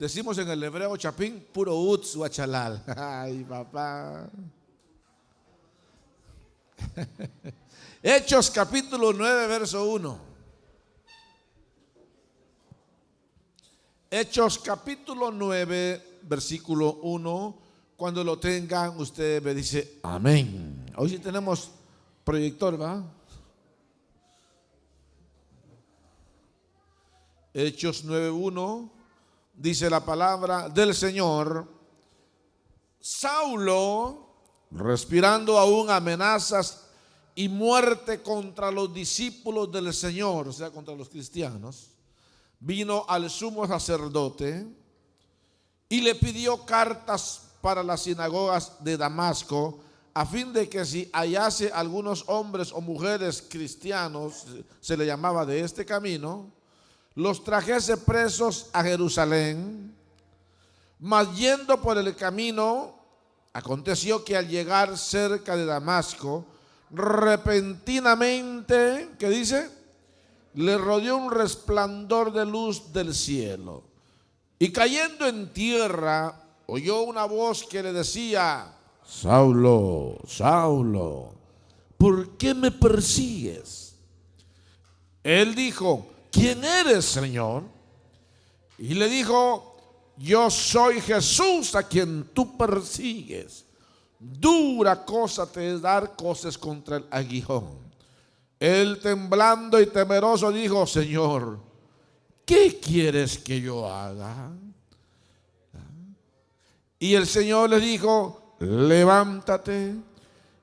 Decimos en el hebreo chapín, puro utz huachalal. Ay, papá. Hechos capítulo 9, verso 1. Hechos capítulo 9, versículo 1. Cuando lo tengan, usted me dice amén. Hoy sí tenemos proyector, ¿va? Hechos 9:1 dice la palabra del Señor: Saulo, respirando aún amenazas y muerte contra los discípulos del Señor, o sea, contra los cristianos, vino al sumo sacerdote y le pidió cartas para las sinagogas de Damasco, a fin de que si hallase algunos hombres o mujeres cristianos, se le llamaba de este camino, los trajese presos a Jerusalén. Mas yendo por el camino, aconteció que al llegar cerca de Damasco, repentinamente, ¿qué dice? Le rodeó un resplandor de luz del cielo. Y cayendo en tierra, oyó una voz que le decía: Saulo, Saulo, ¿por qué me persigues? Él dijo: ¿quién eres, Señor? Y le dijo: yo soy Jesús a quien tú persigues. Dura cosa te es dar coces contra el aguijón. Él, temblando y temeroso, dijo: Señor, ¿qué quieres que yo haga? Y el Señor le dijo: levántate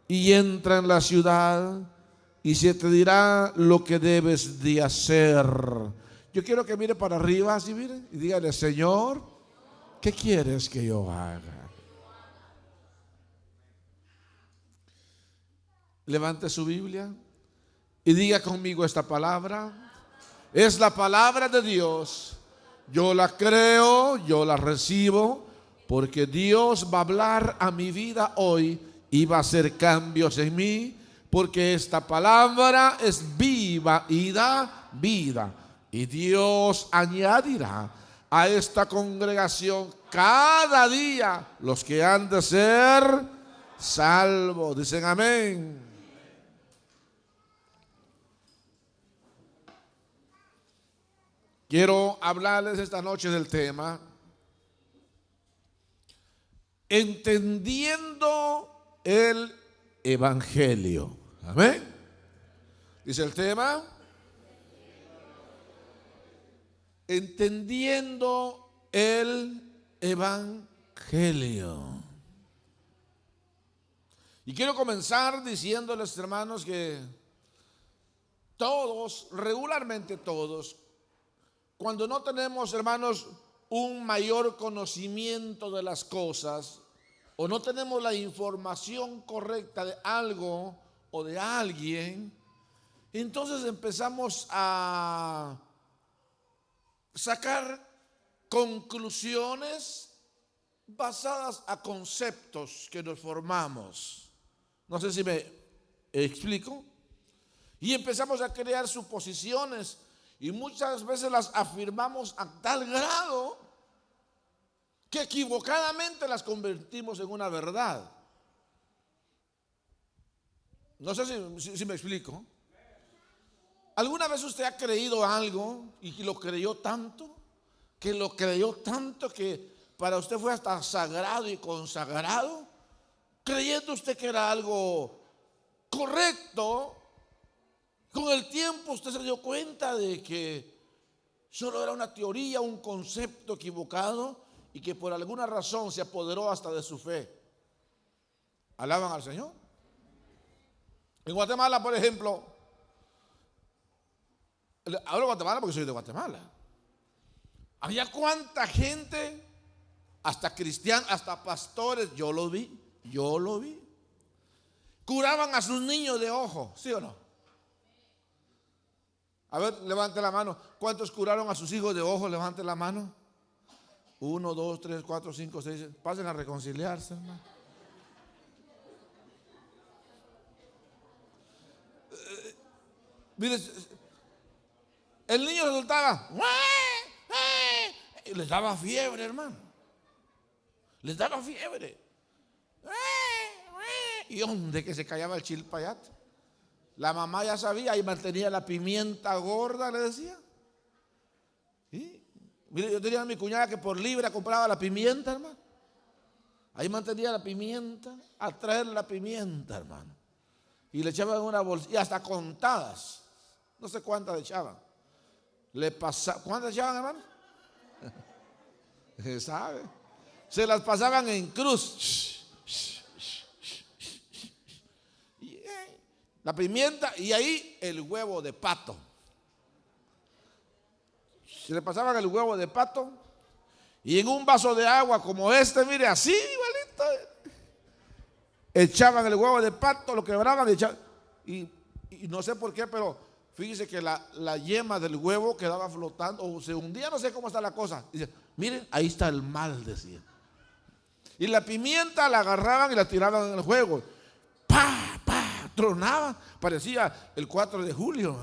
y entra en la ciudad, y se te dirá lo que debes de hacer. Yo quiero que mire para arriba, así mire, y dígale: Señor, ¿qué quieres que yo haga? Levante su Biblia y diga conmigo esta palabra. Es la palabra de Dios. Yo la creo, yo la recibo, porque Dios va a hablar a mi vida hoy y va a hacer cambios en mí, porque esta palabra es viva y da vida. Y Dios añadirá a esta congregación cada día los que han de ser salvos. Dicen amén. Quiero hablarles esta noche del tema entendiendo el evangelio. Amén. Dice el tema: entendiendo el evangelio. Y quiero comenzar diciéndoles, hermanos, que todos, regularmente todos, cuando no tenemos, hermanos, un mayor conocimiento de las cosas, o no tenemos la información correcta de algo o de alguien, entonces empezamos a sacar conclusiones basadas a conceptos que nos formamos. No sé si me explico. Y empezamos a crear suposiciones, y muchas veces las afirmamos a tal grado que equivocadamente las convertimos en una verdad. No sé si me explico. ¿Alguna vez usted ha creído algo y lo creyó tanto, que para usted fue hasta sagrado y consagrado, creyendo usted que era algo correcto? Con el tiempo usted se dio cuenta de que solo era una teoría, un concepto equivocado, y que por alguna razón se apoderó hasta de su fe. ¿Alaban al Señor? En Guatemala, por ejemplo, hablo de Guatemala porque soy de Guatemala. Había cuánta gente, hasta cristianos, hasta pastores, yo lo vi, curaban a sus niños de ojo, ¿sí o no? A ver, levante la mano. ¿Cuántos curaron a sus hijos de ojo? Levante la mano. 1, 2, 3, 4, 5, 6. Pasen a reconciliarse, hermano. Mire, el niño resultaba Y les daba fiebre, hermano. Les daba fiebre. Y donde que se callaba el chilpayate. La mamá ya sabía y mantenía la pimienta gorda, le decía. ¿Sí? Mire, yo tenía a mi cuñada que por libra compraba la pimienta, hermano. Ahí mantenía la pimienta, a traer la pimienta, hermano. Y le echaban una bolsa, y hasta contadas. No sé cuántas le echaban. ¿Cuántas echaban, hermano? Se sabe. Se las pasaban en cruz. La pimienta y ahí el huevo de pato. Se le pasaban el huevo de pato y en un vaso de agua como este, mire, así igualito, echaban el huevo de pato, lo quebraban y no sé por qué, pero fíjese que la yema del huevo quedaba flotando o se hundía, no sé cómo está la cosa. Dice, miren, ahí está el mal, decía. Y la pimienta la agarraban y la tiraban en el juego. ¡Pah! ¡Pah! Tronaba, parecía el 4 de julio.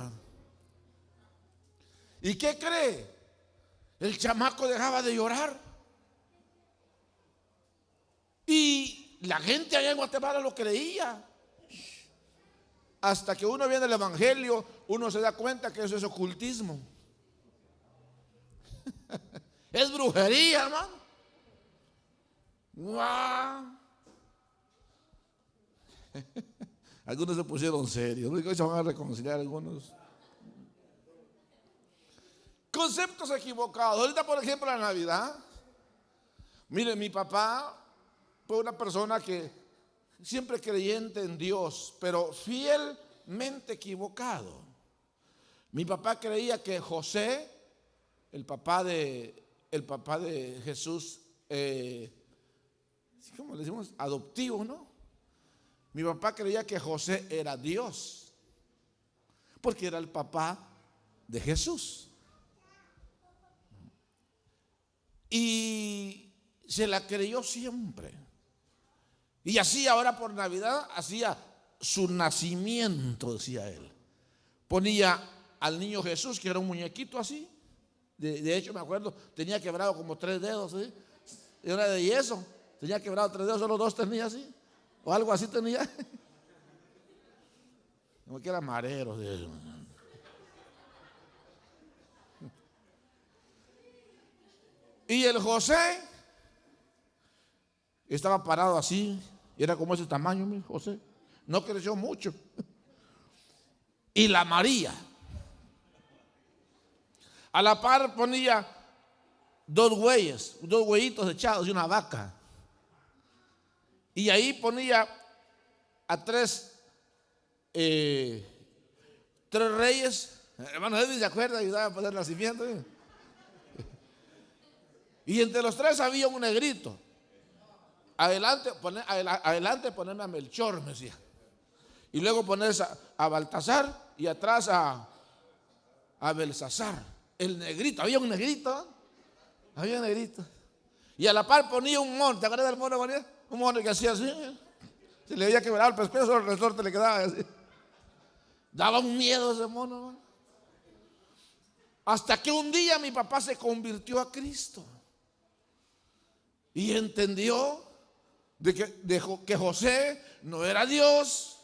¿Y qué cree? El chamaco dejaba de llorar. Y la gente allá en Guatemala lo creía. Hasta que uno viene al evangelio, uno se da cuenta que eso es ocultismo. Es brujería, hermano. ¡Guau! Algunos se pusieron serios. Hoy se van a reconciliar algunos. Conceptos equivocados. Ahorita, por ejemplo, la Navidad. Mire, mi papá fue una persona que siempre creyente en Dios, pero fielmente equivocado. Mi papá creía que José, el papá de Jesús, ¿cómo le decimos? Adoptivo, ¿no? Mi papá creía que José era Dios, porque era el papá de Jesús. Y se la creyó siempre. Y así ahora por Navidad hacía su nacimiento, decía él. Ponía al niño Jesús, que era un muñequito así. De hecho, me acuerdo, tenía quebrado como 3 dedos, ¿sí? Era de yeso. Tenía quebrado 3 dedos, solo 2 tenía así. O algo así tenía. Como que era marero. Y el José estaba parado así. Y era como ese tamaño, mi José. No creció mucho. Y la María. A la par ponía 2 hueyitos echados y una vaca. Y ahí ponía a 3 reyes. Hermano, Edwin se acuerda, ayudaba a poner el nacimiento. Y entre los 3 había un negrito. Adelante ponerme a Melchor, me decía. Y luego ponerse a Baltasar y atrás a Belsasar. El negrito, había un negrito. Había un negrito. Y a la par ponía un mono. ¿Te acuerdas del mono? Un mono que hacía así. Se le había quebrado el pescuezo, el resorte le quedaba así. Daba un miedo ese mono. Hasta que un día mi papá se convirtió a Cristo. Y entendió que José no era Dios.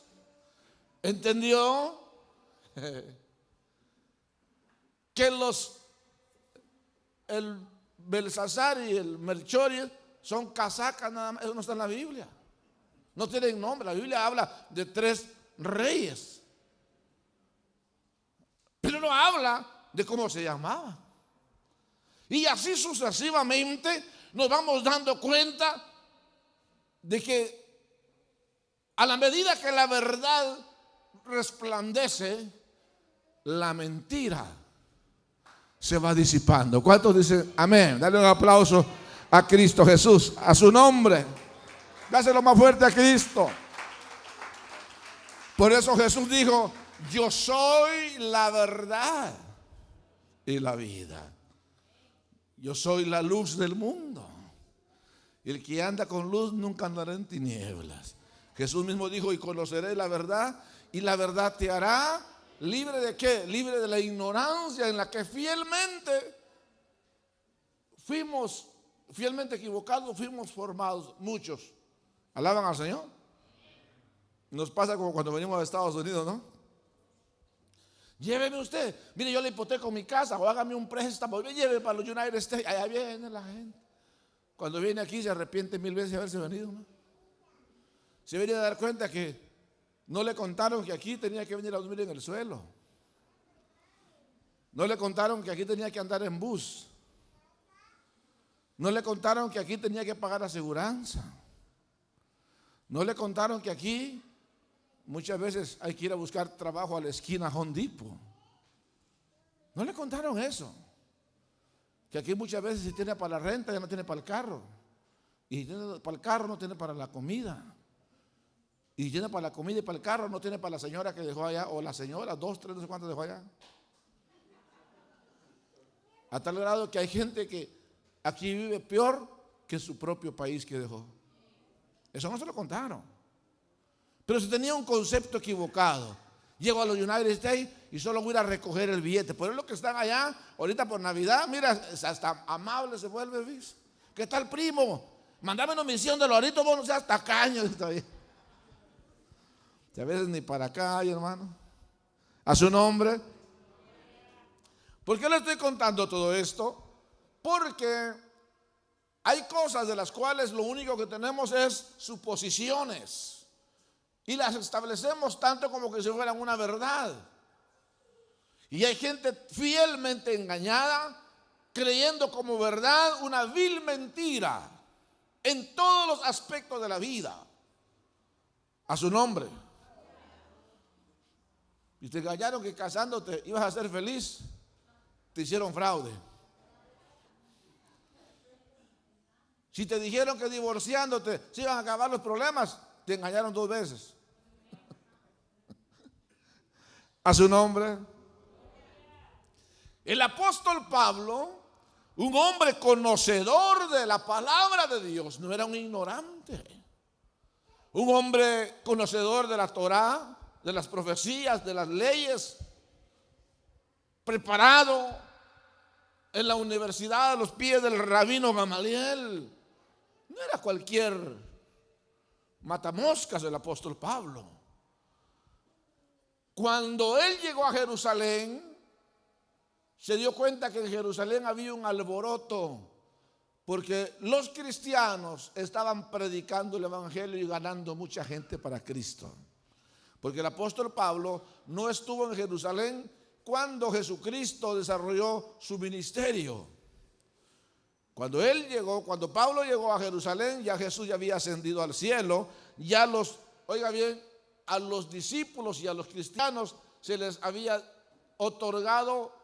Entendió que el Belsasar y el Melchor son casacas nada más. Eso no está en la Biblia. No tienen nombre. La Biblia habla de 3 reyes. Pero no habla de cómo se llamaba. Y así sucesivamente nos vamos dando cuenta de que a la medida que la verdad resplandece, la mentira se va disipando. ¿Cuántos dicen amén? Dale un aplauso a Cristo Jesús, a su nombre. Dáselo más fuerte a Cristo. Por eso Jesús dijo: yo soy la verdad y la vida. Yo soy la luz del mundo. Y el que anda con luz nunca andará en tinieblas. Jesús mismo dijo: y conoceré la verdad, y la verdad te hará libre de qué? Libre de la ignorancia en la que fielmente fuimos fielmente equivocados, fuimos formados, muchos. ¿Alaban al Señor? Nos pasa como cuando venimos a Estados Unidos, ¿no? Lléveme usted, mire, yo le hipoteco mi casa o hágame un préstamo, lléveme para los United States. Allá viene la gente. Cuando viene aquí se arrepiente 1000 veces de haberse venido, ¿no? Se viene a dar cuenta que no le contaron que aquí tenía que venir a dormir en el suelo. No le contaron que aquí tenía que andar en bus. No le contaron que aquí tenía que pagar aseguranza. No le contaron que aquí muchas veces hay que ir a buscar trabajo a la esquina Home Depot. No le contaron eso. Que aquí muchas veces si tiene para la renta ya no tiene para el carro. Y si tiene para el carro no tiene para la comida. Y si tiene para la comida y para el carro no tiene para la señora que dejó allá. O la señora, 2, 3, no sé cuántos dejó allá. A tal grado que hay gente que aquí vive peor que su propio país que dejó. Eso no se lo contaron. Pero se tenía un concepto equivocado. Llego a los United States y solo voy a ir a recoger el billete. Por eso los que están allá, ahorita por Navidad, mira, hasta amable se vuelve, ¿ves? ¿Qué tal, primo? Mándame una misión de lorito, vos no seas tacaño. A veces ni para acá hay, hermano. A su nombre. ¿Por qué le estoy contando todo esto? Porque hay cosas de las cuales lo único que tenemos es suposiciones. Y las establecemos tanto como que si fueran una verdad. Y hay gente fielmente engañada, creyendo como verdad una vil mentira en todos los aspectos de la vida. A su nombre. Y te engañaron que casándote ibas a ser feliz, te hicieron fraude. Si te dijeron que divorciándote se iban a acabar los problemas, te engañaron 2 veces. A su nombre. El apóstol Pablo, un hombre conocedor de la palabra de Dios, no era un ignorante. Un hombre conocedor de la Torá, de las profecías, de las leyes, preparado en la universidad a los pies del rabino Gamaliel. No era cualquier matamoscas el apóstol Pablo. Cuando él llegó a Jerusalén, se dio cuenta que en Jerusalén había un alboroto, porque los cristianos estaban predicando el evangelio y ganando mucha gente para Cristo. Porque el apóstol Pablo no estuvo en Jerusalén cuando Jesucristo desarrolló su ministerio. Cuando él llegó, cuando Pablo llegó a Jerusalén, ya Jesús ya había ascendido al cielo. Ya oiga bien, a los discípulos y a los cristianos se les había otorgado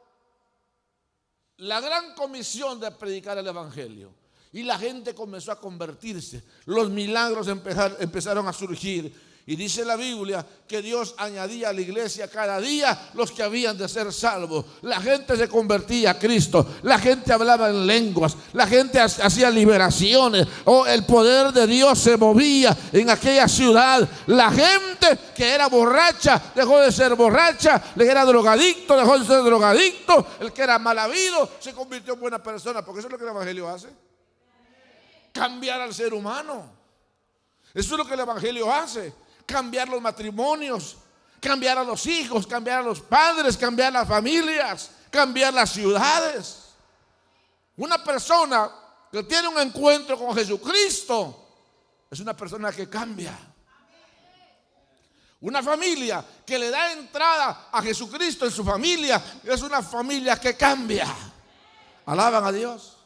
la gran comisión de predicar el evangelio. Y la gente comenzó a convertirse. Los milagros empezaron a surgir. Y dice la Biblia que Dios añadía a la iglesia cada día los que habían de ser salvos. La gente se convertía a Cristo. La gente hablaba en lenguas. La gente hacía liberaciones. El poder de Dios se movía en aquella ciudad. La gente que era borracha dejó de ser borracha. El que era drogadicto dejó de ser drogadicto. El que era mal habido se convirtió en buena persona. Porque eso es lo que el evangelio hace. Cambiar al ser humano. Eso es lo que el evangelio hace. Cambiar los matrimonios, cambiar a los hijos, cambiar a los padres, cambiar las familias, cambiar las ciudades. Una persona que tiene un encuentro con Jesucristo es una persona que cambia. Una familia que le da entrada a Jesucristo en su familia es una familia que cambia. Alaban a Dios.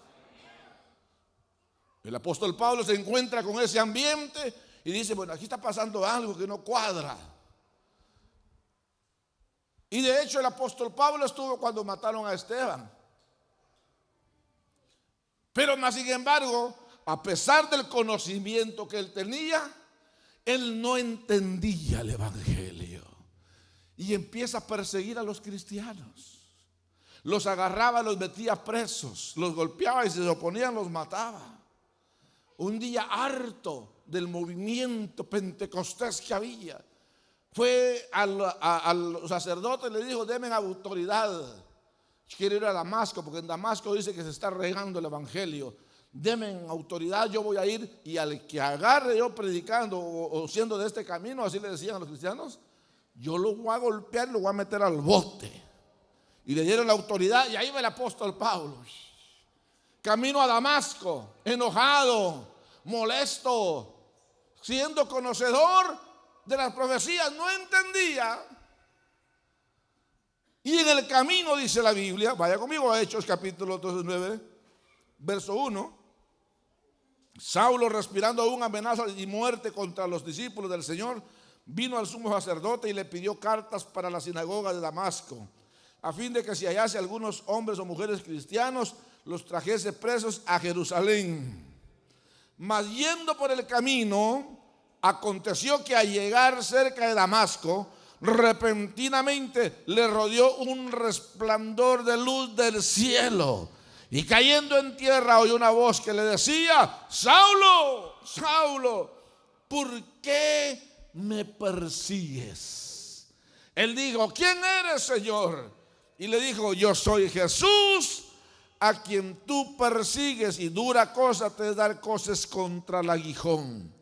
El apóstol Pablo se encuentra con ese ambiente y dice, bueno, aquí está pasando algo que no cuadra. Y de hecho el apóstol Pablo estuvo cuando mataron a Esteban. Pero más sin embargo, a pesar del conocimiento que él tenía, él no entendía el evangelio. Y empieza a perseguir a los cristianos. Los agarraba, los metía presos, los golpeaba y si se oponían los mataba. Un día harto del movimiento pentecostés que había, fue al sacerdote y le dijo, denme autoridad. quiero ir a Damasco, porque en Damasco dice que se está regando el evangelio. Denme autoridad, yo voy a ir, y al que agarre yo predicando o siendo de este camino, así le decían a los cristianos, yo lo voy a golpear y lo voy a meter al bote. Y le dieron la autoridad, y ahí va el apóstol Pablo, camino a Damasco, enojado, molesto, siendo conocedor de las profecías, no entendía. Y en el camino, dice la Biblia, vaya conmigo a Hechos capítulo 9, verso 1. Saulo, respirando aún amenazas y muerte contra los discípulos del Señor, vino al sumo sacerdote y le pidió cartas para la sinagoga de Damasco, a fin de que si hallase algunos hombres o mujeres cristianos, los trajese presos a Jerusalén. Mas yendo por el camino, aconteció que al llegar cerca de Damasco, repentinamente le rodeó un resplandor de luz del cielo, y cayendo en tierra oyó una voz que le decía: Saulo, Saulo, ¿por qué me persigues? Él dijo: ¿quién eres, Señor? Y le dijo: yo soy Jesús, a quien tú persigues, y dura cosa te es dar coces contra el aguijón.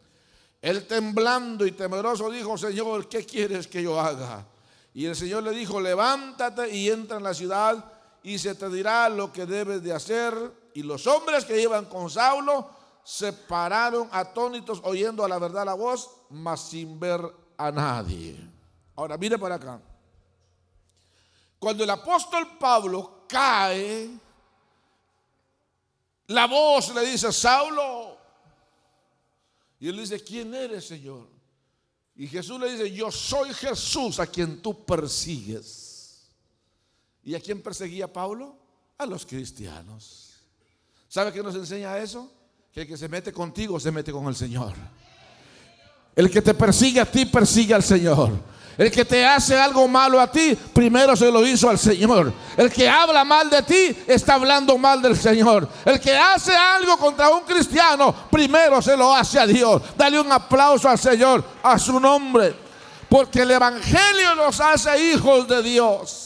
Él, temblando y temeroso, dijo: Señor, ¿qué quieres que yo haga? Y el Señor le dijo: levántate y entra en la ciudad, y se te dirá lo que debes de hacer. Y los hombres que iban con Saulo se pararon atónitos, oyendo a la verdad la voz, mas sin ver a nadie. Ahora mire para acá. Cuando el apóstol Pablo cae, la voz le dice: Saulo. Y él dice: ¿quién eres, Señor? Y Jesús le dice: yo soy Jesús, a quien tú persigues. ¿Y a quién perseguía Pablo? A los cristianos. ¿Sabe qué nos enseña eso? Que el que se mete contigo se mete con el Señor. El que te persigue a ti, persigue al Señor. El que te hace algo malo a ti, primero se lo hizo al Señor. El que habla mal de ti, está hablando mal del Señor. El que hace algo contra un cristiano, primero se lo hace a Dios. Dale un aplauso al Señor, a su nombre, porque el evangelio nos hace hijos de Dios.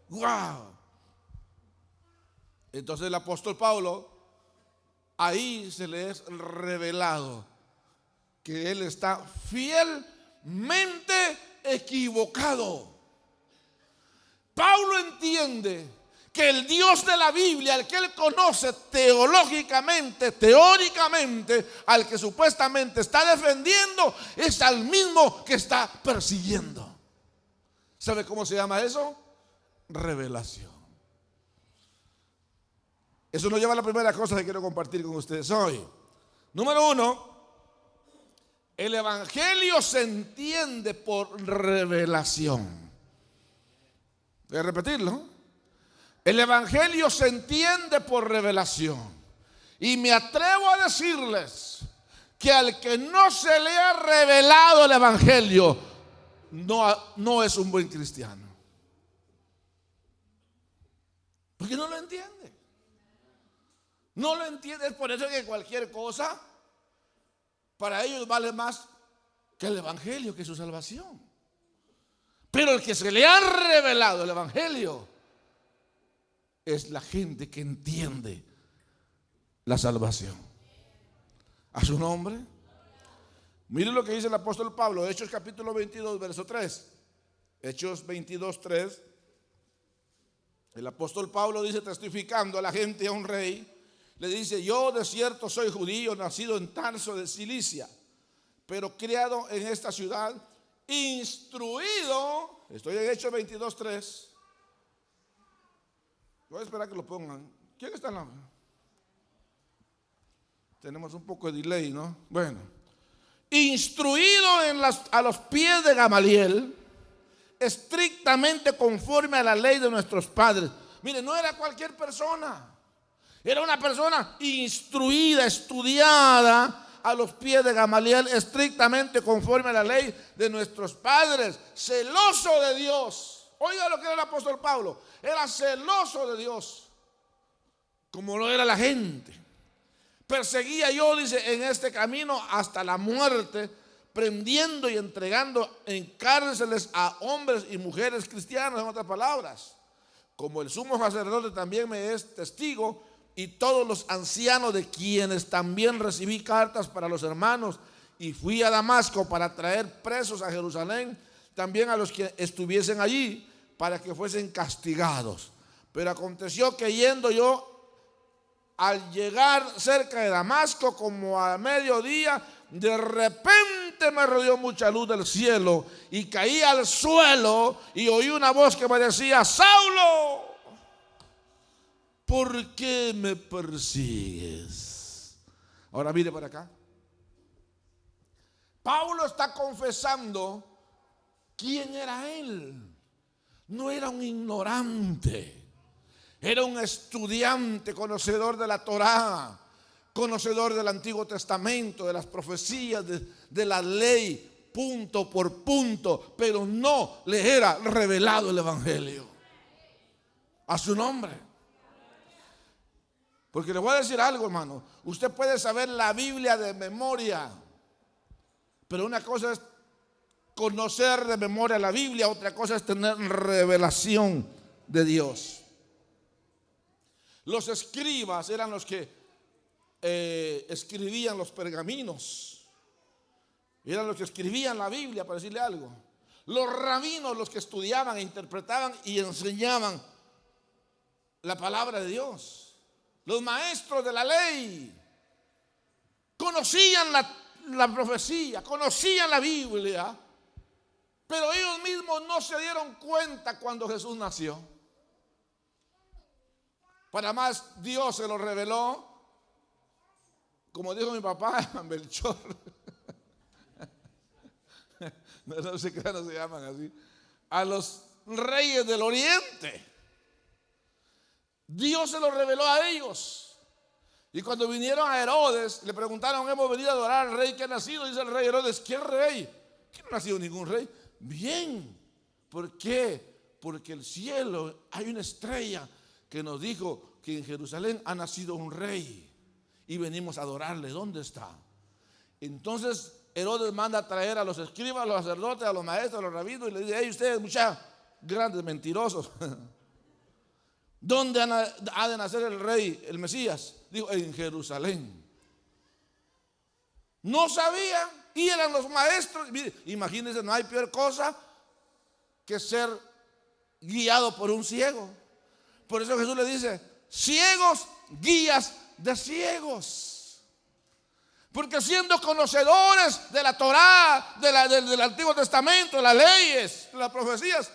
Wow. Entonces el apóstol Pablo, ahí se le es revelado que él está fielmente equivocado. Pablo entiende que el Dios de la Biblia, al que él conoce teológicamente, teóricamente, al que supuestamente está defendiendo, es al mismo que está persiguiendo. ¿Sabe cómo se llama eso? Revelación. Eso nos lleva a la primera cosa que quiero compartir con ustedes hoy. Número 1, el evangelio se entiende por revelación. Voy a repetirlo. El evangelio se entiende por revelación. Y me atrevo a decirles que al que no se le ha revelado el evangelio, no es un buen cristiano. Porque no lo entiende. No lo entiende. Es por eso que cualquier cosa para ellos vale más que el evangelio, que su salvación. Pero el que se le ha revelado el evangelio es la gente que entiende la salvación. A su nombre. Miren lo que dice el apóstol Pablo, Hechos capítulo 22, verso 3. Hechos 22, 3. El apóstol Pablo dice, testificando a la gente, a un rey, le dice: yo de cierto soy judío, nacido en Tarso de Cilicia, pero criado en esta ciudad, instruido. Estoy en Hechos 22, 3. Voy a esperar que lo pongan. ¿Quién está en la? Tenemos un poco de delay, ¿no? Bueno. Instruido a los pies de Gamaliel, estrictamente conforme a la ley de nuestros padres. Mire, no era cualquier persona. Era una persona instruida, estudiada a los pies de Gamaliel, estrictamente conforme a la ley de nuestros padres, celoso de Dios. Oiga lo que era el apóstol Pablo. Era celoso de Dios, como lo era la gente. Perseguía yo, dice, en este camino hasta la muerte, prendiendo y entregando en cárceles a hombres y mujeres cristianos, en otras palabras. como el sumo sacerdote también me es testigo, y todos los ancianos, de quienes también recibí cartas para los hermanos, y fui a Damasco para traer presos a Jerusalén, también a los que estuviesen allí, para que fuesen castigados. Pero aconteció que yendo yo, al llegar cerca de Damasco, como a mediodía, de repente me rodeó mucha luz del cielo y caí al suelo y oí una voz que me decía: Saulo, ¿por qué me persigues? Ahora mire para acá. Pablo está confesando quién era él. No era un ignorante, era un estudiante, conocedor de la Torá, conocedor del Antiguo Testamento, de las profecías, de la ley, punto por punto, pero no le era revelado el Evangelio. A su nombre. Porque le voy a decir algo, hermano. Usted puede saber la Biblia de memoria, pero una cosa es conocer de memoria la Biblia, otra cosa es tener revelación de Dios. Los escribas eran los que escribían los pergaminos, eran los que escribían la Biblia, para decirle algo. Los rabinos, los que estudiaban e interpretaban y enseñaban la palabra de Dios. Los maestros de la ley conocían la profecía, conocían la Biblia, pero ellos mismos no se dieron cuenta cuando Jesús nació. Para más, Dios se lo reveló, como dijo mi papá, Melchor. No sé qué no se llaman así. A los reyes del oriente. Dios se lo reveló a ellos. Y cuando vinieron a Herodes, le preguntaron: hemos venido a adorar al rey que ha nacido. Dice el rey Herodes: ¿qué rey? Que no ha nacido ningún rey. Bien. ¿Por qué? Porque el cielo, hay una estrella que nos dijo que en Jerusalén ha nacido un rey y venimos a adorarle. ¿Dónde está? Entonces Herodes manda a traer a los escribas, a los sacerdotes, a los maestros, a los rabinos, y le dice: hey, ustedes, muchachos grandes mentirosos, ¿dónde ha de nacer el rey, el Mesías? Digo: en Jerusalén. No sabían, y eran los maestros. Mire, imagínense, no hay peor cosa que ser guiado por un ciego. Por eso Jesús le dice: ciegos, guías de ciegos. Porque siendo conocedores de la Torá, del Antiguo Testamento, de las leyes, de las profecías,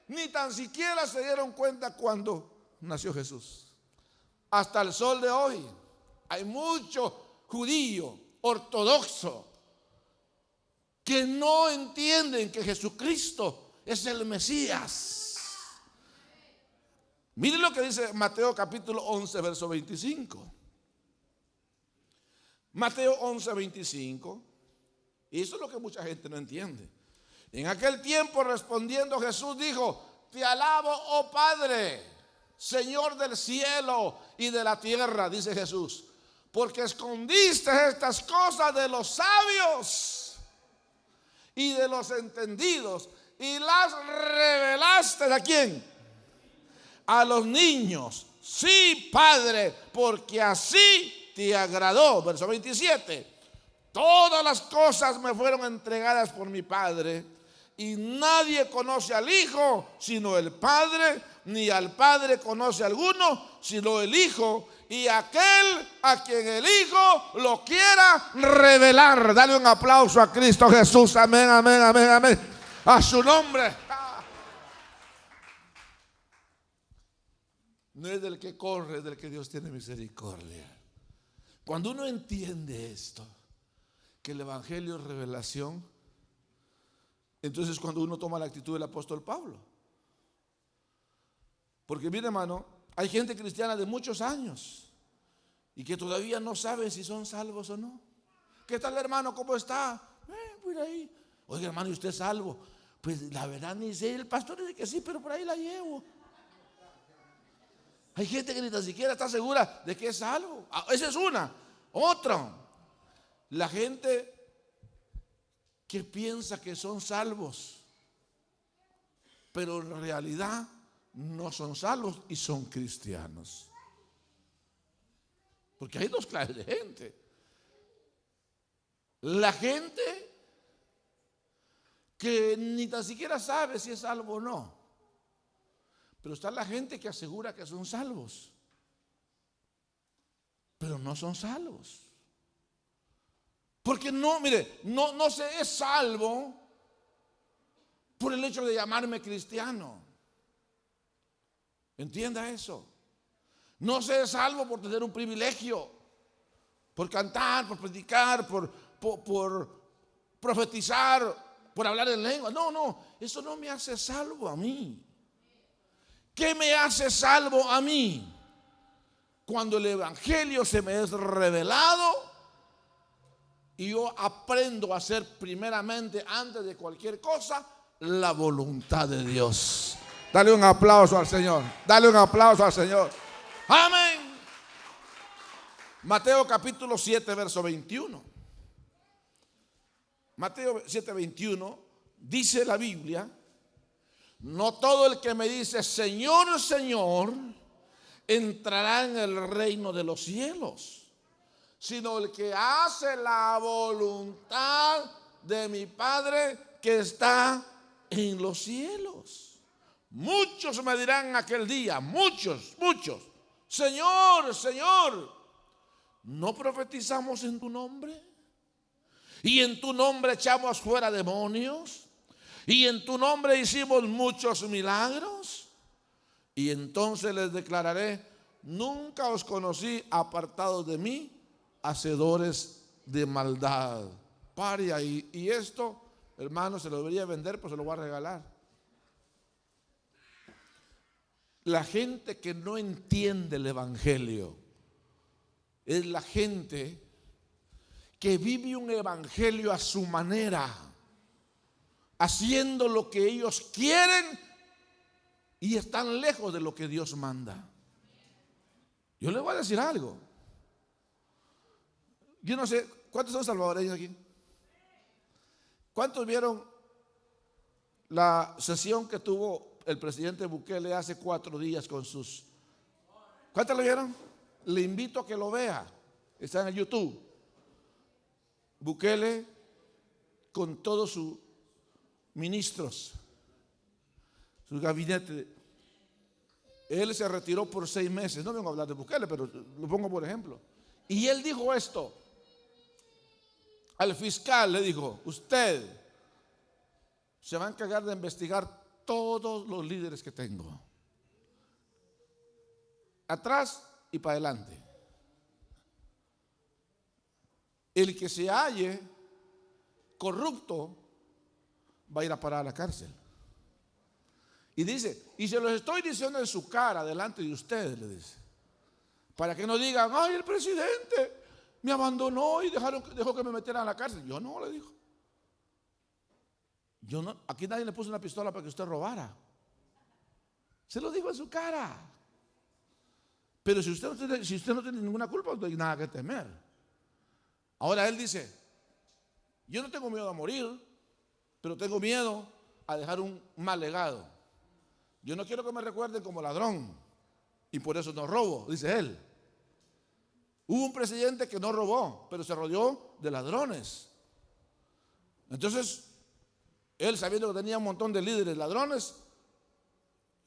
ni tan siquiera se dieron cuenta cuando nació Jesús. Hasta el sol de hoy hay mucho judío ortodoxo que no entienden que Jesucristo es el Mesías. Miren lo que dice Mateo capítulo 11, verso 25. Mateo 11, 25. Y eso es lo que mucha gente no entiende. En aquel tiempo, respondiendo Jesús, dijo: te alabo, oh Padre, Señor del cielo y de la tierra, dice Jesús, porque escondiste estas cosas de los sabios y de los entendidos y las revelaste ¿a quién? A los niños. Sí, Padre, porque así te agradó. Verso 27. Todas las cosas me fueron entregadas por mi Padre, y nadie conoce al Hijo sino el Padre, ni al Padre conoce alguno sino el Hijo, y aquel a quien el Hijo lo quiera revelar. Dale un aplauso a Cristo Jesús. Amén, amén, amén, amén. A su nombre. No es del que corre, es del que Dios tiene misericordia. Cuando uno entiende esto, que el Evangelio es revelación, entonces cuando uno toma la actitud del apóstol Pablo. Porque mire, hermano, hay gente cristiana de muchos años y que todavía no sabe si son salvos o no. ¿Qué tal, hermano? ¿Cómo está? Por ahí. Oiga, hermano, ¿y usted es salvo? Pues la verdad ni sé. El pastor dice que sí, pero por ahí la llevo. Hay gente que ni tan siquiera está segura de que es salvo. Esa es una. Otra, la gente que piensa que son salvos, pero en realidad no son salvos y son cristianos. Porque hay dos clases de gente. La gente que ni tan siquiera sabe si es salvo o no. Pero está la gente que asegura que son salvos, pero no son salvos. Porque no, mire, no se es salvo por el hecho de llamarme cristiano. Entienda eso. No se es salvo por tener un privilegio, por cantar, por predicar, por profetizar, por hablar en lengua. No, eso no me hace salvo a mí. ¿Qué me hace salvo a mí? Cuando el evangelio se me es revelado y yo aprendo a hacer primeramente, antes de cualquier cosa, la voluntad de Dios. Dale un aplauso al Señor. Dale un aplauso al Señor. Amén. Mateo capítulo 7, verso 21. Mateo 7, 21 dice la Biblia: no todo el que me dice Señor, Señor, entrará en el reino de los cielos, sino el que hace la voluntad de mi Padre que está en los cielos. Muchos me dirán aquel día, muchos, Señor, Señor, ¿no profetizamos en tu nombre? ¿Y en tu nombre echamos fuera demonios? ¿Y en tu nombre hicimos muchos milagros? Y entonces les declararé: nunca os conocí, apartados de mí, hacedores de maldad. Pare ahí. Y esto, hermano, se lo debería vender, pues se lo voy a regalar. La gente que no entiende el evangelio es la gente que vive un evangelio a su manera, haciendo lo que ellos quieren y están lejos de lo que Dios manda. Yo les voy a decir algo. Yo no sé, ¿cuántos son salvadoreños aquí? ¿Cuántos vieron la sesión que tuvo el presidente Bukele hace 4 días con sus... ¿Cuántos lo vieron? Le invito a que lo vea. Está en el YouTube. Bukele con todos sus ministros, su gabinete. Él se retiró por 6 meses. No vengo a hablar de Bukele, pero lo pongo por ejemplo. Y él dijo esto. Al fiscal le dijo: usted se va a encargar de investigar todos los líderes que tengo, atrás y para adelante. El que se halle corrupto va a ir a parar a la cárcel. Y dice, y se los estoy diciendo en su cara, delante de ustedes, le dice, para que no digan: ay, el presidente me abandonó y dejó que me metieran a la cárcel. Yo no, le dijo. Yo no, aquí nadie le puso una pistola para que usted robara. Se lo dijo en su cara. Pero si usted no tiene ninguna culpa, no hay nada que temer. Ahora él dice: yo no tengo miedo a morir, pero tengo miedo a dejar un mal legado. Yo no quiero que me recuerden como ladrón y por eso no robo, dice él. Hubo un presidente que no robó, pero se rodeó de ladrones. Entonces, él, sabiendo que tenía un montón de líderes ladrones,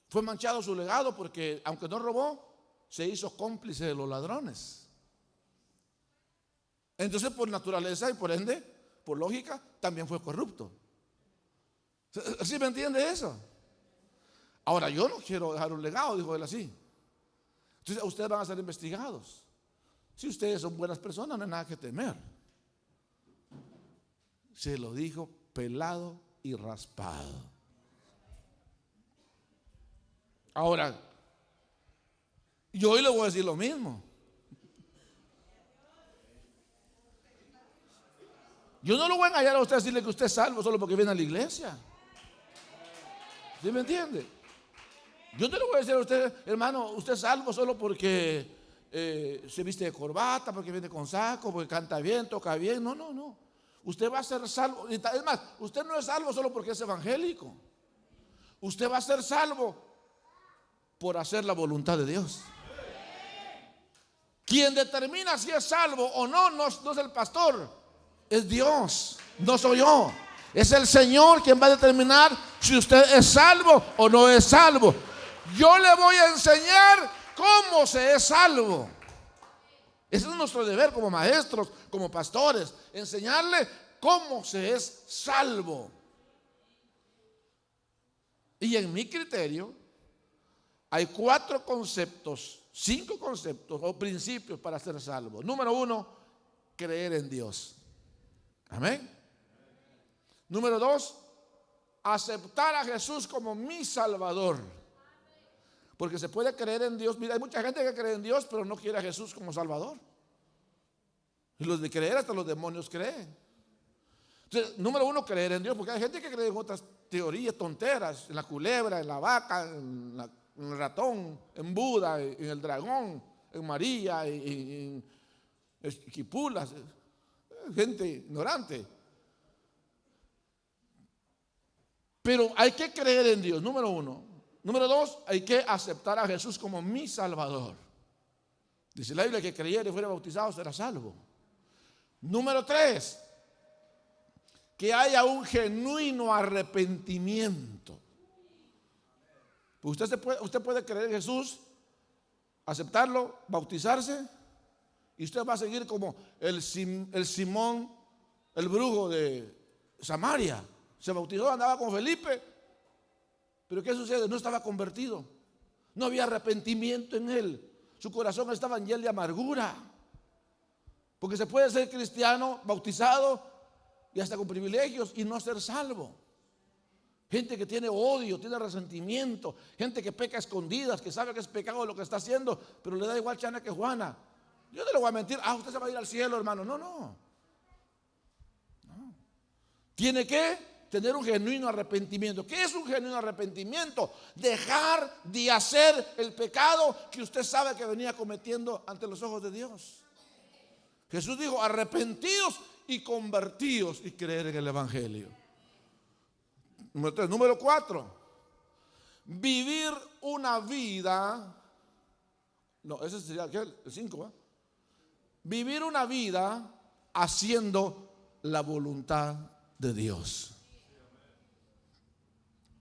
fue manchado su legado, porque aunque no robó, se hizo cómplice de los ladrones. Entonces, por naturaleza y por ende, por lógica, también fue corrupto. ¿Sí me entiende eso? Ahora, yo no quiero dejar un legado, dijo él así. Entonces, ustedes van a ser investigados. Si ustedes son buenas personas, no hay nada que temer. Se lo dijo pelado y raspado. Ahora, yo hoy le voy a decir lo mismo. Yo no lo voy a engañar a usted, a decirle que usted es salvo solo porque viene a la iglesia. ¿Sí me entiende? Yo no le voy a decir a usted: hermano, usted es salvo solo porque se viste de corbata, porque viene con saco, porque canta bien, toca bien. No. Usted va a ser salvo. Es más, usted no es salvo solo porque es evangélico. Usted va a ser salvo por hacer la voluntad de Dios. Quien determina si es salvo o no, no es el pastor, es Dios, no soy yo. Es el Señor quien va a determinar si usted es salvo o no es salvo. Yo le voy a enseñar cómo se es salvo. Ese es nuestro deber como maestros, como pastores, enseñarle cómo se es salvo. Y en mi criterio hay 4 conceptos, 5 conceptos o principios para ser salvo. Número 1, creer en Dios. Amén. Número 2, aceptar a Jesús como mi Salvador. Porque se puede creer en Dios. Mira, hay mucha gente que cree en Dios, pero no quiere a Jesús como Salvador. Y los de creer, hasta los demonios creen. Entonces, número 1, creer en Dios. Porque hay gente que cree en otras teorías tonteras. En la culebra, en la vaca, en el ratón, en Buda, en el dragón, en María, en Esquipulas. Gente ignorante. Pero hay que creer en Dios, número 1. Número 2, hay que aceptar a Jesús como mi Salvador. Dice la Biblia que creyera y fuera bautizado será salvo. Número 3, que haya un genuino arrepentimiento. Usted puede creer en Jesús, aceptarlo, bautizarse, y usted va a seguir como el Simón, el brujo de Samaria. Se bautizó, andaba con Felipe, pero ¿qué sucede? No estaba convertido, no había arrepentimiento en él, su corazón estaba lleno de amargura. Porque se puede ser cristiano, bautizado y hasta con privilegios y no ser salvo. Gente que tiene odio, tiene resentimiento, gente que peca a escondidas, que sabe que es pecado lo que está haciendo, pero le da igual chana que Juana. Yo no le voy a mentir, usted se va a ir al cielo, hermano. No. Tiene que tener un genuino arrepentimiento. ¿Qué es un genuino arrepentimiento? Dejar de hacer el pecado que usted sabe que venía cometiendo ante los ojos de Dios. Jesús dijo: arrepentidos y convertidos y creer en el Evangelio. Número 3. Número 4, vivir una vida. No, ese sería el 5, ¿eh? Vivir una vida haciendo la voluntad de Dios.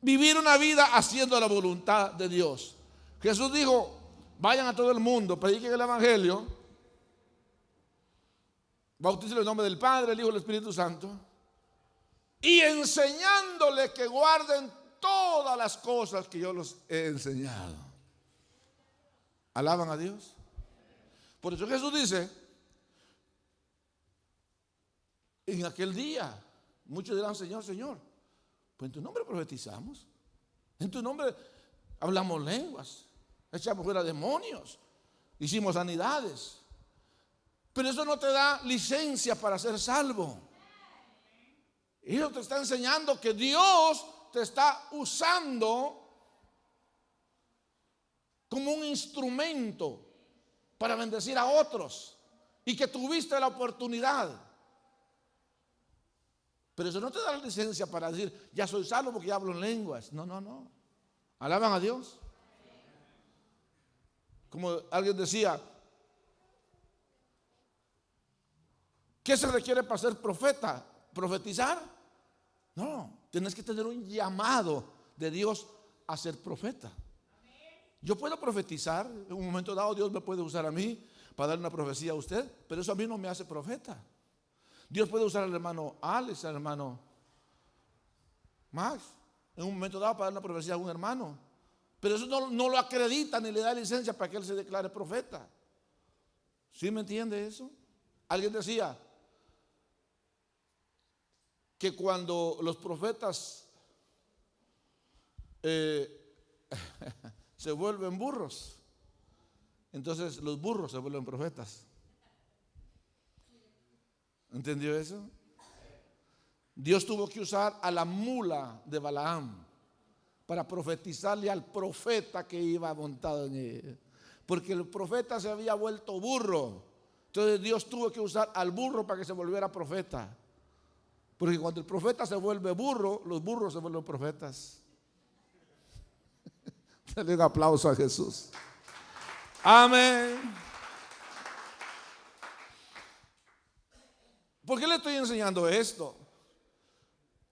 Vivir una vida haciendo la voluntad de Dios. Jesús dijo: vayan a todo el mundo, prediquen el Evangelio, bautícenlos en el nombre del Padre, el Hijo y el Espíritu Santo, y enseñándoles que guarden todas las cosas que yo los he enseñado. ¿Alaban a Dios? Por eso Jesús dice: en aquel día muchos dirán: Señor, Señor, pues en tu nombre profetizamos, en tu nombre hablamos lenguas, echamos fuera demonios, hicimos sanidades. Pero eso no te da licencia para ser salvo. Eso te está enseñando que Dios te está usando como un instrumento para bendecir a otros y que tuviste la oportunidad. Pero eso no te da la licencia para decir: ya soy salvo porque ya hablo en lenguas. No. ¿Alaban a Dios? Como alguien decía: ¿qué se requiere para ser profeta? ¿Profetizar? No, tienes que tener un llamado de Dios a ser profeta. Yo puedo profetizar, en un momento dado Dios me puede usar a mí para dar una profecía a usted, pero eso a mí no me hace profeta. Dios puede usar al hermano Alex, al hermano Max, en un momento dado para dar una profecía a un hermano, pero eso no lo acredita ni le da licencia para que él se declare profeta. ¿Sí me entiende eso? Alguien decía que cuando los profetas se vuelven burros, entonces los burros se vuelven profetas. ¿Entendió eso? Dios tuvo que usar a la mula de Balaam para profetizarle al profeta que iba montado en ella, porque el profeta se había vuelto burro. Entonces Dios tuvo que usar al burro para que se volviera profeta. Porque cuando el profeta se vuelve burro, los burros se vuelven profetas. Dale un aplauso a Jesús. Amén. ¿Por qué le estoy enseñando esto?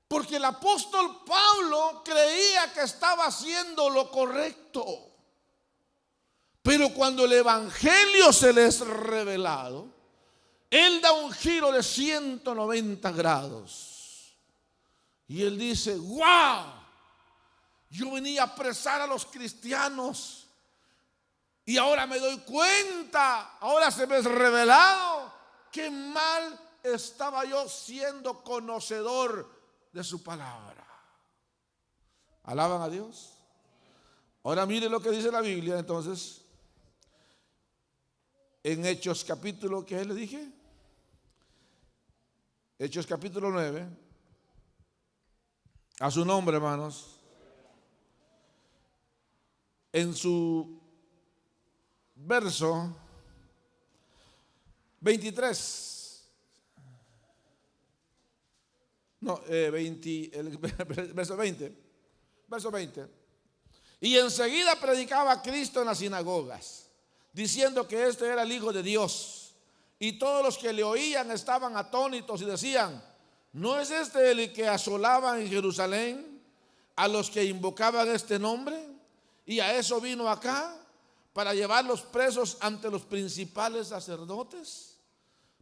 Porque el apóstol Pablo creía que estaba haciendo lo correcto. Pero cuando el evangelio se le es revelado, él da un giro de 190 grados. Y él dice: wow, yo venía a apresar a los cristianos y ahora me doy cuenta, ahora se me es revelado qué mal estaba yo siendo conocedor de su palabra. ¿Alaban a Dios? Ahora mire lo que dice la Biblia entonces en Hechos capítulo, ¿qué le dije? Hechos capítulo 9. A su nombre, hermanos. En su verso 23. No, verso 20. Verso 20. Y enseguida predicaba a Cristo en las sinagogas, diciendo que este era el Hijo de Dios. Y todos los que le oían estaban atónitos y decían: ¿no es este el que asolaba en Jerusalén a los que invocaban este nombre? Y a eso vino acá, para llevarlos presos ante los principales sacerdotes.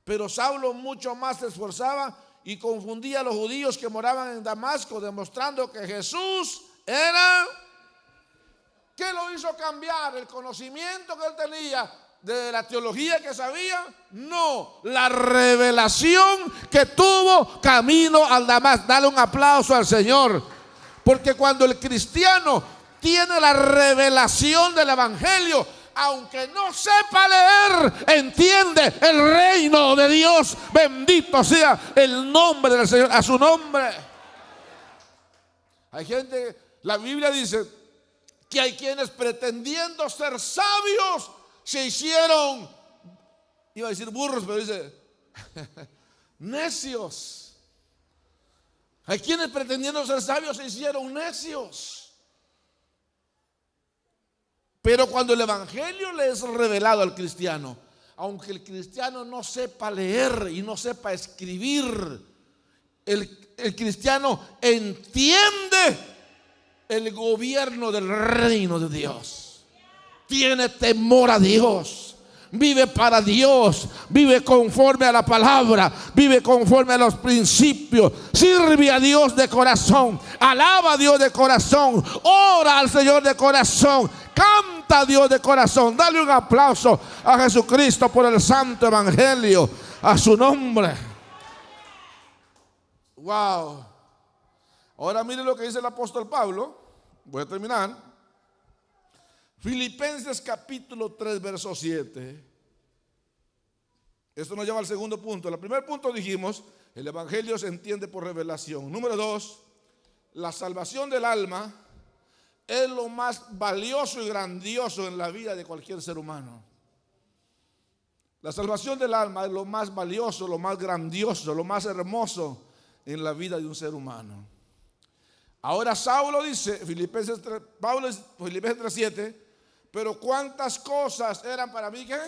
Pero Saulo mucho más se esforzaba y confundía a los judíos que moraban en Damasco, demostrando que Jesús era. ¿Qué lo hizo cambiar? ¿El conocimiento que él tenía de la teología que sabía? No, la revelación que tuvo camino al Damasco. Dale un aplauso al Señor. Porque cuando el cristiano tiene la revelación del evangelio, aunque no sepa leer, entiende el reino de Dios. Bendito sea el nombre del Señor. A su nombre. Hay gente, la Biblia dice que hay quienes pretendiendo ser sabios se hicieron, iba a decir burros, pero dice necios. Hay quienes pretendiendo ser sabios se hicieron necios. Pero cuando el evangelio le es revelado al cristiano, aunque el cristiano no sepa leer y no sepa escribir, el cristiano entiende el gobierno del reino de Dios. Tiene temor a Dios, vive para Dios, vive conforme a la palabra, vive conforme a los principios, sirve a Dios de corazón, alaba a Dios de corazón, ora al Señor de corazón, canta a Dios de corazón. Dale un aplauso a Jesucristo por el santo evangelio. A su nombre. Wow. Ahora mire lo que dice el apóstol Pablo. Voy a terminar. Filipenses capítulo 3 verso 7. Esto nos lleva al segundo punto. El primer punto dijimos: el evangelio se entiende por revelación. Número 2, la salvación del alma es lo más valioso y grandioso en la vida de cualquier ser humano. La salvación del alma es lo más valioso, lo más grandioso, lo más hermoso en la vida de un ser humano. Ahora Saulo dice, Pablo dice, Filipenses 3:7, pero cuántas cosas eran para mí, ¿qué?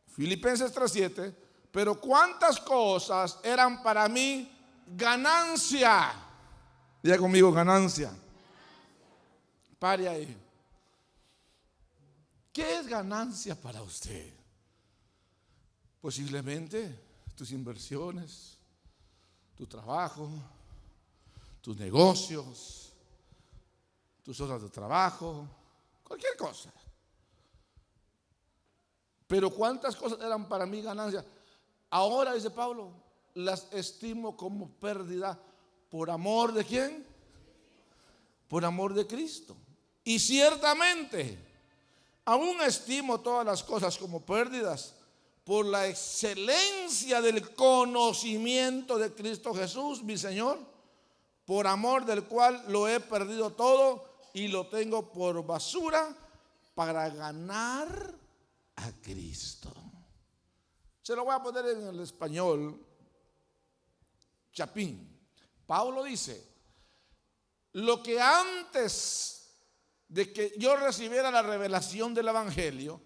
Filipenses 3:7, pero cuántas cosas eran para mí ganancia. Diga conmigo, ganancia. Pare ahí. ¿Qué es ganancia para usted? Posiblemente tus inversiones, tu trabajo, tus negocios, tus horas de trabajo, cualquier cosa. Pero ¿cuántas cosas eran para mí ganancia? Ahora, dice Pablo, las estimo como pérdida por amor de ¿quién? Por amor de Cristo. Y ciertamente, aún estimo todas las cosas como pérdidas por la excelencia del conocimiento de Cristo Jesús, mi Señor, por amor del cual lo he perdido todo y lo tengo por basura para ganar a Cristo. Se lo voy a poner en el español chapín. Pablo dice: lo que antes de que yo recibiera la revelación del Evangelio,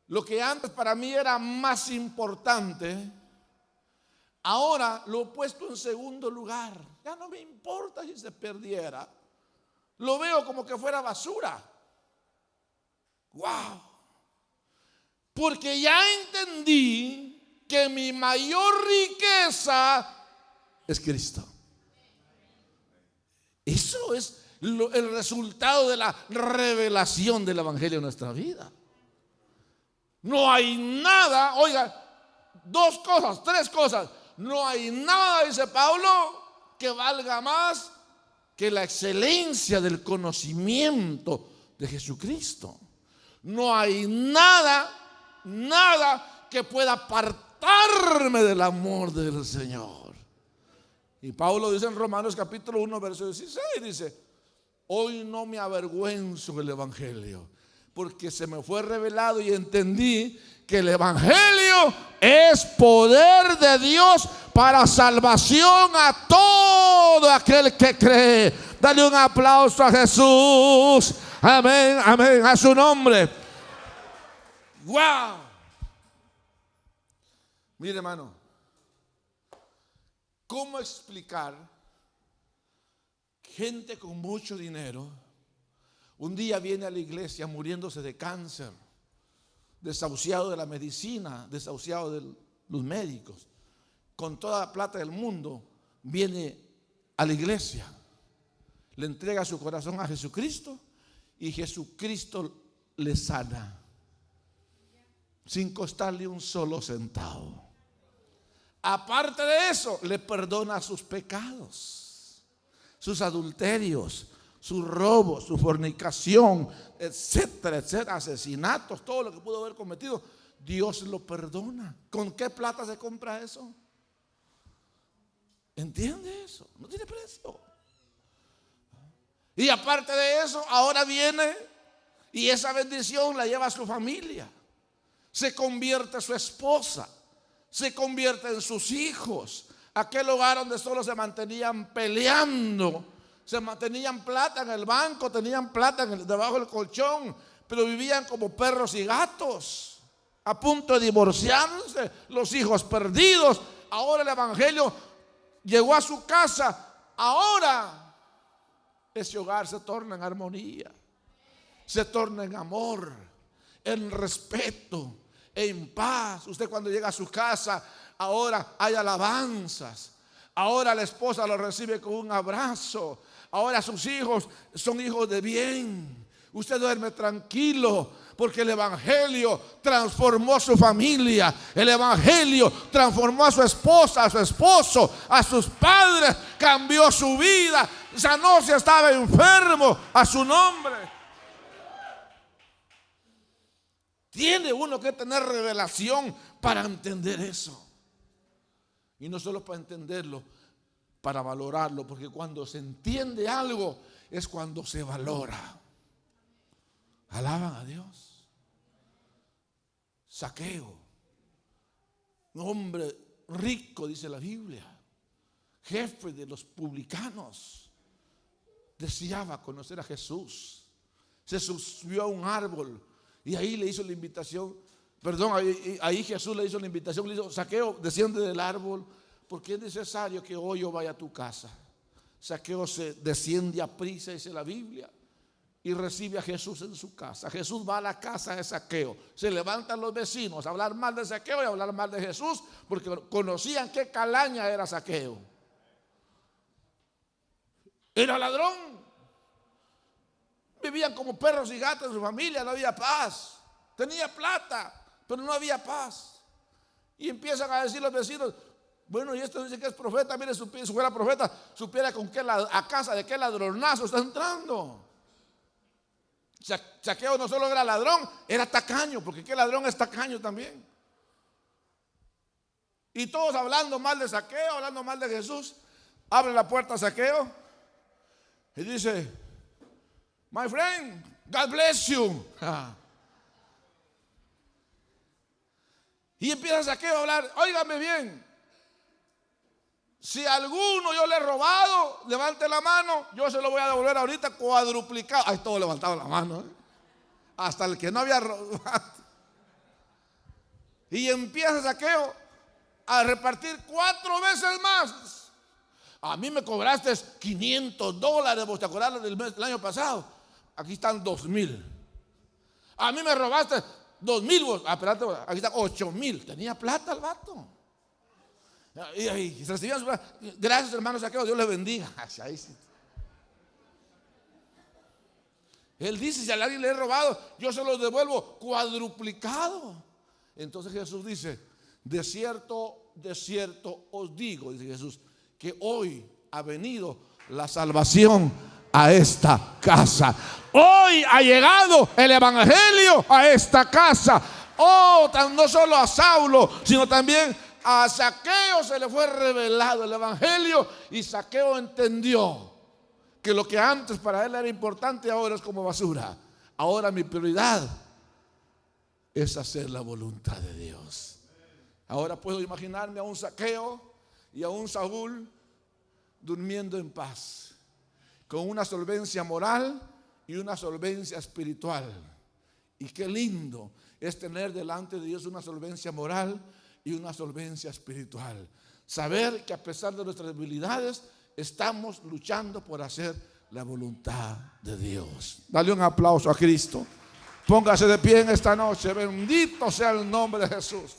lo que antes para mí era más importante, ahora lo he puesto en segundo lugar. Ya no me importa si se perdiera. Lo veo como que fuera basura. ¡Wow! Porque ya entendí que mi mayor riqueza es Cristo. Eso es el resultado de la revelación del Evangelio en nuestra vida. No hay nada, oiga, dos cosas, tres cosas. No hay nada, dice Pablo, que valga más que la excelencia del conocimiento de Jesucristo. No hay nada que pueda apartarme del amor del Señor. Y Pablo dice en Romanos capítulo 1, verso 16, dice: hoy no me avergüenzo del Evangelio, porque se me fue revelado y entendí que el Evangelio es poder de Dios para salvación a todo aquel que cree. Dale un aplauso a Jesús. Amén, amén, a su nombre. ¡Wow! Mire, hermano, ¿cómo explicar gente con mucho dinero un día viene a la iglesia muriéndose de cáncer, desahuciado de la medicina, desahuciado de los médicos, con toda la plata del mundo, viene a la iglesia, le entrega su corazón a Jesucristo y Jesucristo le sana sin costarle un solo centavo? Aparte de eso, le perdona sus pecados, sus adulterios, sus robos, su fornicación, etcétera, etcétera, asesinatos, todo lo que pudo haber cometido, Dios lo perdona. ¿Con qué plata se compra eso? ¿Entiende eso? No tiene precio. Y aparte de eso, ahora viene y esa bendición la lleva a su familia. Se convierte en su esposa, se convierte en sus hijos. Aquel hogar donde solo se mantenían peleando, tenían plata en el banco, tenían plata debajo del colchón, pero vivían como perros y gatos, a punto de divorciarse, los hijos perdidos. Ahora el Evangelio llegó a su casa. Ahora ese hogar se torna en armonía, se torna en amor, en respeto, en paz. Usted cuando llega a su casa, ahora hay alabanzas. Ahora la esposa lo recibe con un abrazo. Ahora sus hijos son hijos de bien. Usted duerme tranquilo porque el Evangelio transformó su familia. El Evangelio transformó a su esposa, a su esposo, a sus padres. Cambió su vida. Sanó si estaba enfermo, a su nombre. Tiene uno que tener revelación para entender eso. Y no solo para entenderlo, para valorarlo, porque cuando se entiende algo es cuando se valora. Alaban a Dios. Zaqueo, un hombre rico, dice la Biblia, jefe de los publicanos, deseaba conocer a Jesús. Se subió a un árbol y ahí le hizo la invitación. Perdón, ahí Jesús le hizo la invitación. Le dijo: Zaqueo, desciende del árbol, porque es necesario que hoy yo vaya a tu casa. Zaqueo se desciende a prisa, dice la Biblia, y recibe a Jesús en su casa. Jesús va a la casa de Zaqueo. Se levantan los vecinos a hablar mal de Zaqueo y a hablar mal de Jesús, porque conocían qué calaña era Zaqueo. Era ladrón. Vivían como perros y gatos en su familia. No había paz. Tenía plata, pero no había paz. Y empiezan a decir los vecinos: bueno, y esto dice que es profeta. Mire, si fuera profeta, supiera con qué a casa de qué ladronazo está entrando. Zaqueo no solo era ladrón, era tacaño, porque qué ladrón es tacaño también. Y todos hablando mal de Zaqueo, hablando mal de Jesús. Abre la puerta a Zaqueo y dice: my friend, God bless you. Y empieza Zaqueo a hablar: óigame bien, Si a alguno yo le he robado, levante la mano, yo se lo voy a devolver ahorita cuadruplicado. Ahí todo levantado la mano, hasta el que no había robado. Y empieza Zaqueo a repartir 4 veces más. A mí me cobraste $500, ¿vos te acordás del año pasado? Aquí están 2,000. A mí me robaste 2,000, vos. Espérate, aquí están 8,000. Tenía plata el vato. Y se recibían. Gracias, hermano Zaqueo, Dios les bendiga. Ahí sí. Él dice: si a alguien le he robado, yo se los devuelvo cuadruplicado. Entonces Jesús dice: de cierto os digo, dice Jesús, que hoy ha venido la salvación a esta casa. Hoy ha llegado el evangelio a esta casa. No solo a Saulo, sino también a Zaqueo se le fue revelado el evangelio, y Zaqueo entendió que lo que antes para él era importante ahora es como basura. Ahora mi prioridad es hacer la voluntad de Dios. Ahora puedo imaginarme a un Zaqueo y a un Saúl durmiendo en paz, con una solvencia moral y una solvencia espiritual. Y qué lindo es tener delante de Dios una solvencia moral y una solvencia espiritual. Saber que a pesar de nuestras debilidades estamos luchando por hacer la voluntad de Dios. Dale un aplauso a Cristo. Póngase de pie en esta noche. Bendito sea el nombre de Jesús.